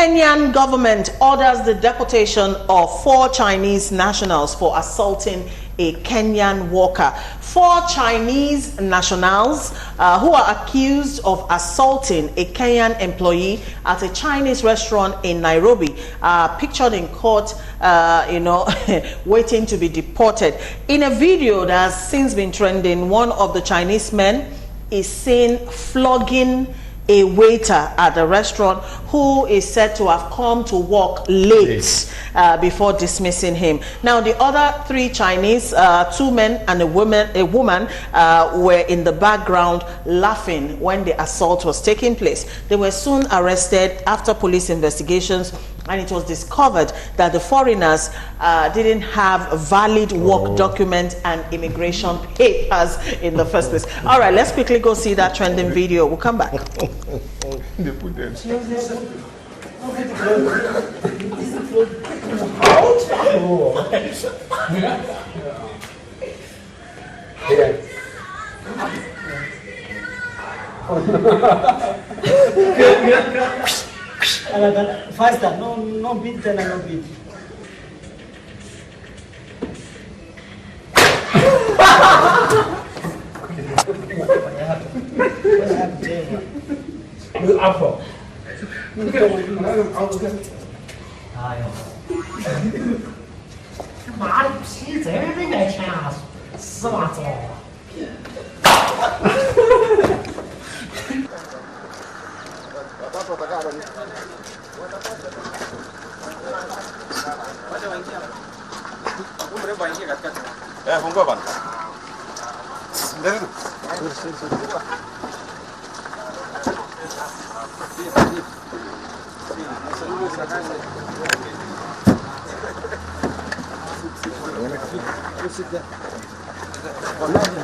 Kenyan government orders the deportation of 4 Chinese nationals for assaulting a Kenyan worker. 4 Chinese nationals who are accused of assaulting a Kenyan employee at a Chinese restaurant in Nairobi are pictured in court, waiting to be deported. In a video that has since been trending, one of the Chinese men is seen flogging a waiter at the restaurant who is said to have come to work late before dismissing him. Now, the other 3 Chinese, 2 men and a woman, were in the background laughing when the assault was taking place. They were soon arrested after police investigations, and it was discovered that the foreigners didn't have a valid work document and immigration papers in the first place. All right, let's quickly go see that trending video. We'll come back. They put them. Faster, no beat, then no beat. Look up for. Má přijde, nevíde čas. Svato. Fungua, Pan.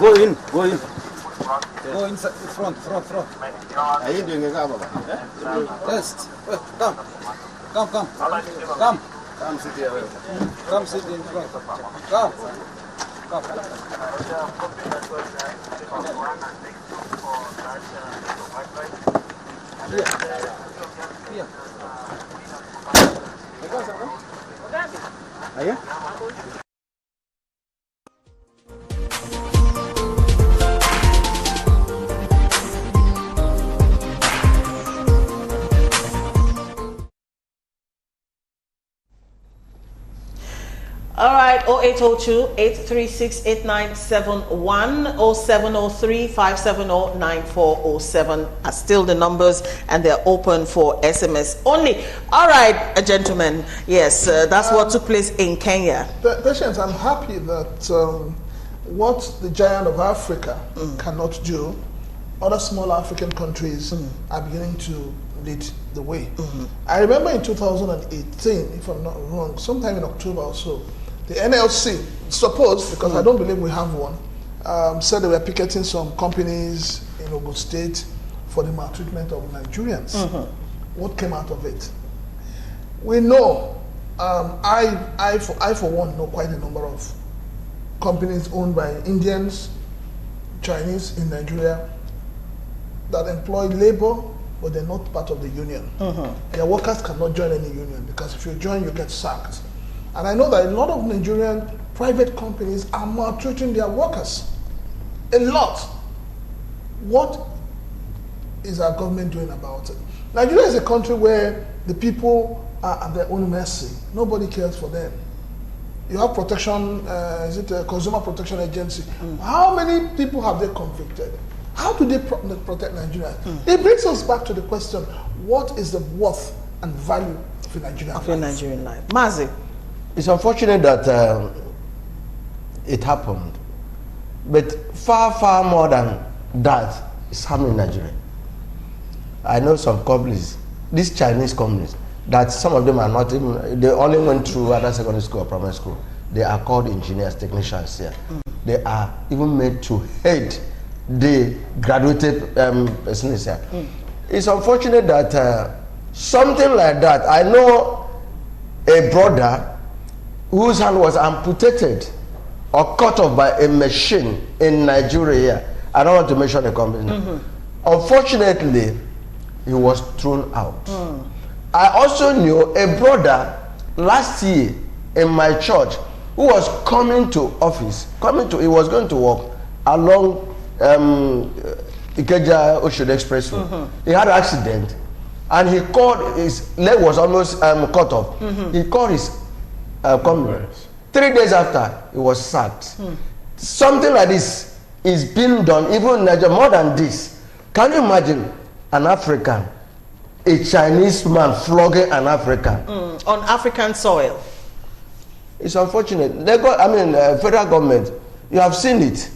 Go in. Go inside, front. Are you doing a job? Test. Come. Come sit here. Come sit in front. Come. Here. Are you? All right, 0802-836-8971, 0703-570-9407 are still the numbers, and they're open for SMS only. All right, gentlemen, yes, that's what took place in Kenya. Patience, I'm happy that what the giant of Africa cannot do, other small African countries are beginning to lead the way. I remember in 2018, if I'm not wrong, sometime in October or so, the NLC, suppose, because I don't believe we have one, said they were picketing some companies in Ogun State for the maltreatment of Nigerians. What came out of it? We know, I for one know quite a number of companies owned by Indians, Chinese in Nigeria that employ labor, but they're not part of the union. Their workers cannot join any union, because if you join, you get sacked. And I know that a lot of Nigerian private companies are maltreating their workers. A lot. What is our government doing about it? Nigeria is a country where the people are at their own mercy. Nobody cares for them. You have protection, is it a consumer protection agency? How many people have they convicted? How do they protect Nigeria? It brings us back to the question, what is the worth and value of a Nigerian life? Mazi. It's unfortunate that it happened, but far more than that is happening in Nigeria. I know some companies, these Chinese companies, that some of them are not even, they only went through either secondary school or primary school. They are called engineers, technicians here. They are even made to head the graduated persons here. It's unfortunate that something like that, I know a brother whose hand was amputated or cut off by a machine in Nigeria. I don't want to mention the company. Unfortunately, he was thrown out. I also knew a brother last year in my church who was coming to office, he was going to work along Ikeja Oshodi Expressway. He had an accident and he called, his leg was almost cut off. He called his company. 3 days after, he was sacked. Something like this is being done even in Nigeria, more than this. Can you imagine an African, a Chinese man flogging an African on African soil? It's unfortunate. Federal government, you have seen it.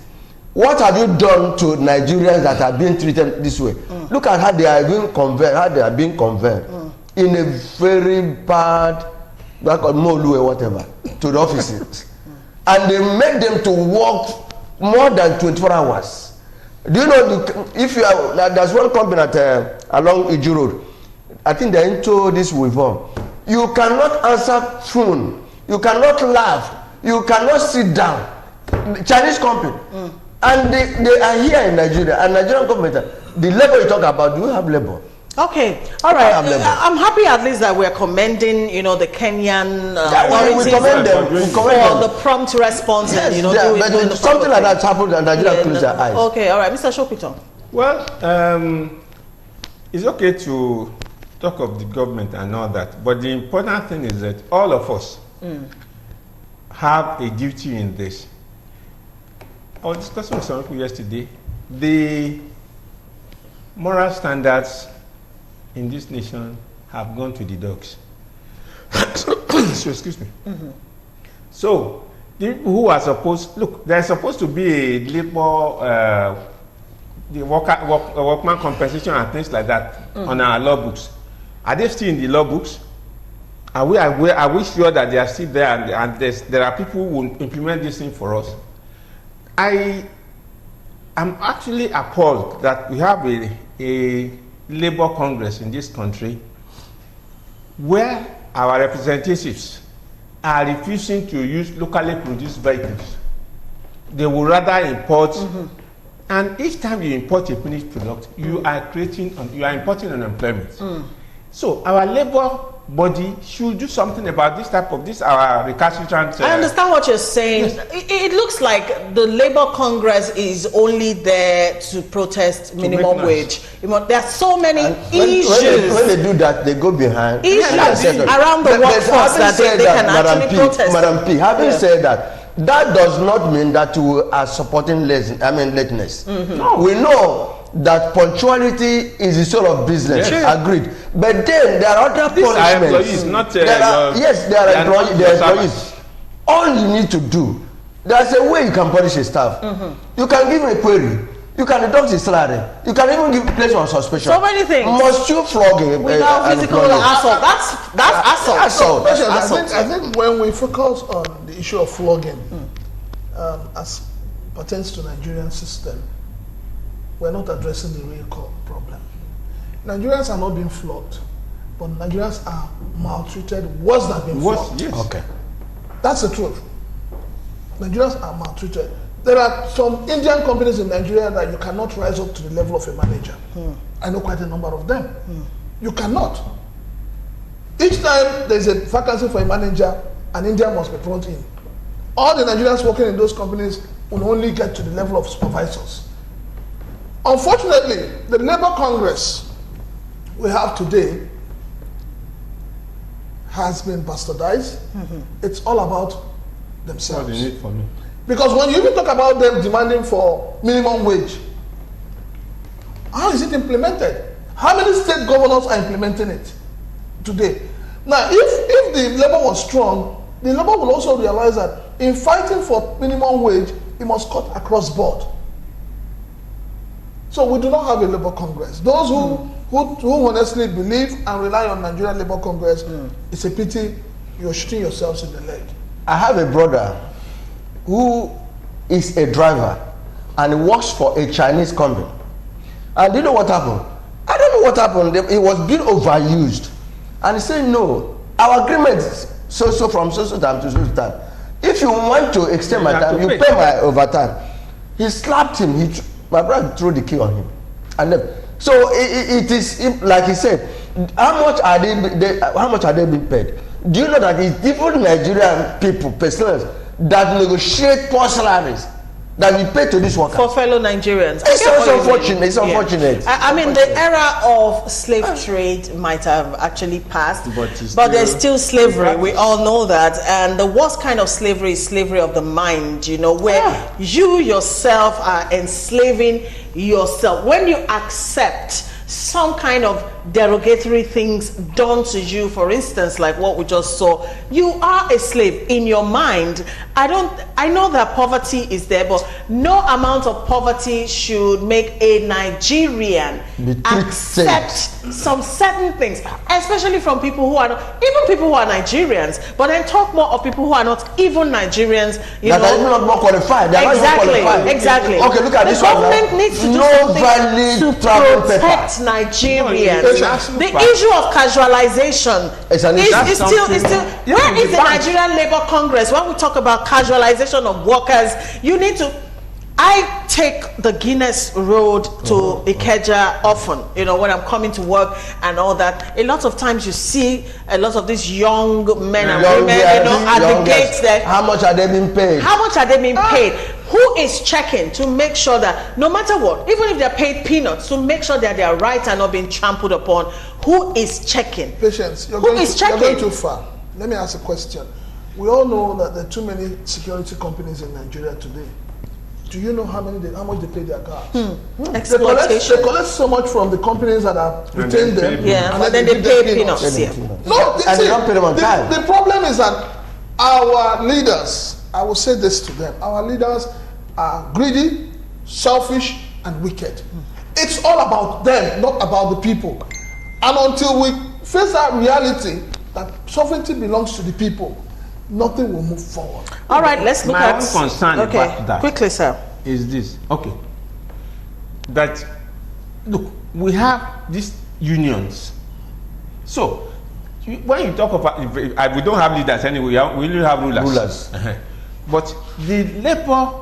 What have you done to Nigerians that are being treated this way? Look at how they are being converted, in a very bad, like Molu or whatever, to the offices. And they make them to work more than 24 hours. Do you know, if you are, there's one company at along Iju Road, I think they're into this reform. You cannot answer phone, you cannot laugh, you cannot sit down. Chinese company. And they are here in Nigeria, and Nigerian government, the labor you talk about, do you have labor? Okay, all right. I'm happy at least that we're commending, the Kenyan authorities we commend them. for the prompt response. Yes, and, but something like that happened and Nigeria closed their eyes. Okay, all right, Mr. Shopito. Well, it's okay to talk of the government and all that, but the important thing is that all of us have a duty in this. I was discussing with some people yesterday, the moral standards in this nation have gone to the dogs. So, excuse me. So, the people who are supposed, look, there's supposed to be a labor, the workman compensation and things like that on our law books. Are they still in the law books? Are we sure that they are still there and there are people who will implement this thing for us? I am actually appalled that we have a labor congress in this country where our representatives are refusing to use locally produced vehicles. They would rather import, and each time you import a finished product, you are importing unemployment. So our labor body should do something about this type of our recalcitrant. I understand what you're saying. Yes. It looks like the Labor Congress is only there to protest minimum wage. There are so many issues. When they do that, they go behind issues around the workforce that they can actually protest. Madam P, having said that, that does not mean that we are supporting lateness. No. We know that punctuality is the soul of business. Yes. Agreed. But then there are other punishments. There are employees. All you need to do, there's a way you can punish a staff. You can give him a query. You can deduct his salary. You can even give place on suspicion. So many things. Must you flog him without physical assault? That's assault. I think when we focus on the issue of flogging, as pertains to Nigerian system, we're not addressing the real core problem. Nigerians are not being flogged, but Nigerians are maltreated worse than being flogged. Yes. Okay. That's the truth. Nigerians are maltreated. There are some Indian companies in Nigeria that you cannot rise up to the level of a manager. I know quite a number of them. You cannot. Each time there's a vacancy for a manager, an Indian must be brought in. All the Nigerians working in those companies will only get to the level of supervisors. Unfortunately, the Labour Congress we have today has been bastardized. It's all about themselves. What do you need for me? Because when you even talk about them demanding for minimum wage, how is it implemented? How many state governors are implementing it today? Now, if the Labour was strong, the Labour will also realize that in fighting for minimum wage, it must cut across board. So we do not have a Labour Congress. Those who honestly believe and rely on Nigerian Labour Congress, it's a pity you're shooting yourselves in the leg. I have a brother who is a driver and he works for a Chinese company. And do you know what happened? I don't know what happened. It was being overused. And he said, no, our agreement is so from so time to so time. If you want to extend my time, you pay my overtime. He slapped him. My brother threw the key on him. And then, so it is, like he said, how much are they being paid? Do you know that it's different Nigerian people, personnel, that negotiate poor salaries that we pay to this worker? For fellow Nigerians. It's also unfortunate. It's unfortunate. I mean, the era of slave trade might have actually passed, but there's still slavery. We all know that. And the worst kind of slavery is slavery of the mind, you know, where you yourself are enslaving yourself. When you accept some kind of derogatory things done to you, for instance, like what we just saw, you are a slave in your mind. I know that poverty is there, but no amount of poverty should make a Nigerian accept some certain things, especially from people who are not, even people who are Nigerians, but then talk more of people who are not even Nigerians, you know. That are not more qualified. They are not qualified. Exactly. Okay, look at this one. The government needs to do something to protect Nigerians. The issue of casualization is still where is the Nigerian Labour Congress when we talk about casualization of workers? You need to. I take the Guinness Road to Ikeja often, you know, when I'm coming to work and all that. A lot of times you see a lot of these young men and women, you know, at the gates there. How much are they being paid? How much are they being paid? Who is checking to make sure that no matter what, even if they're paid peanuts, to make sure that their rights are not being trampled upon? Who is checking? Patience. You're going too far. Let me ask a question. We all know that there are too many security companies in Nigeria today. Do you know how much they pay their guards? Exploitation. They collect so much from the companies that have retained them. Yeah, but then they pay peanuts. No, and they don't pay them on time. The problem is that our leaders, I will say this to them, our leaders are greedy, selfish, and wicked. It's all about them, not about the people. And until we face that reality that sovereignty belongs to the people, nothing will move forward. All right, let's look at my own concern about that. Quickly, sir. Is this that look, we have these unions. So when you talk about, we don't have leaders anyway, we only have rulers. But the labor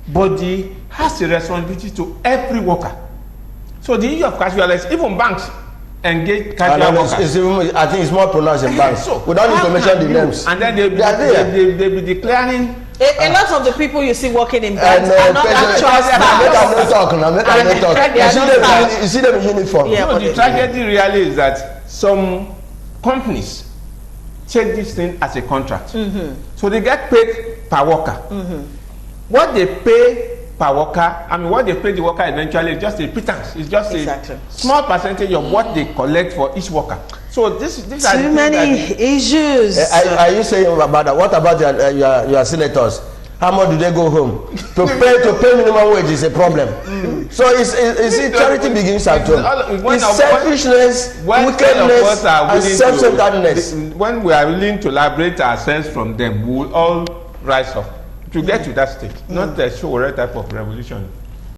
body has a responsibility to every worker. So the issue of casualization, even banks engage casual workers. I think it's more pronounced in banks. So we don't need to mention the names. And then they be declaring. A lot of the people you see working in banks are not actual staff. You see them in uniform. Yeah, no, the tragedy really is that some companies take this thing as a contract. So they get paid per worker. What they pay per worker, I mean what they pay the worker eventually is just a pittance. It's just a small percentage of what they collect for each worker. So these are too many issues. Are you saying about that? What about your senators? How much do they go home? To pay minimum wage is a problem. So charity begins at home. It's selfishness, wickedness, and self-centeredness. When we are willing to liberate ourselves from them, we will all rise up to get to that state. Not a show type of revolution.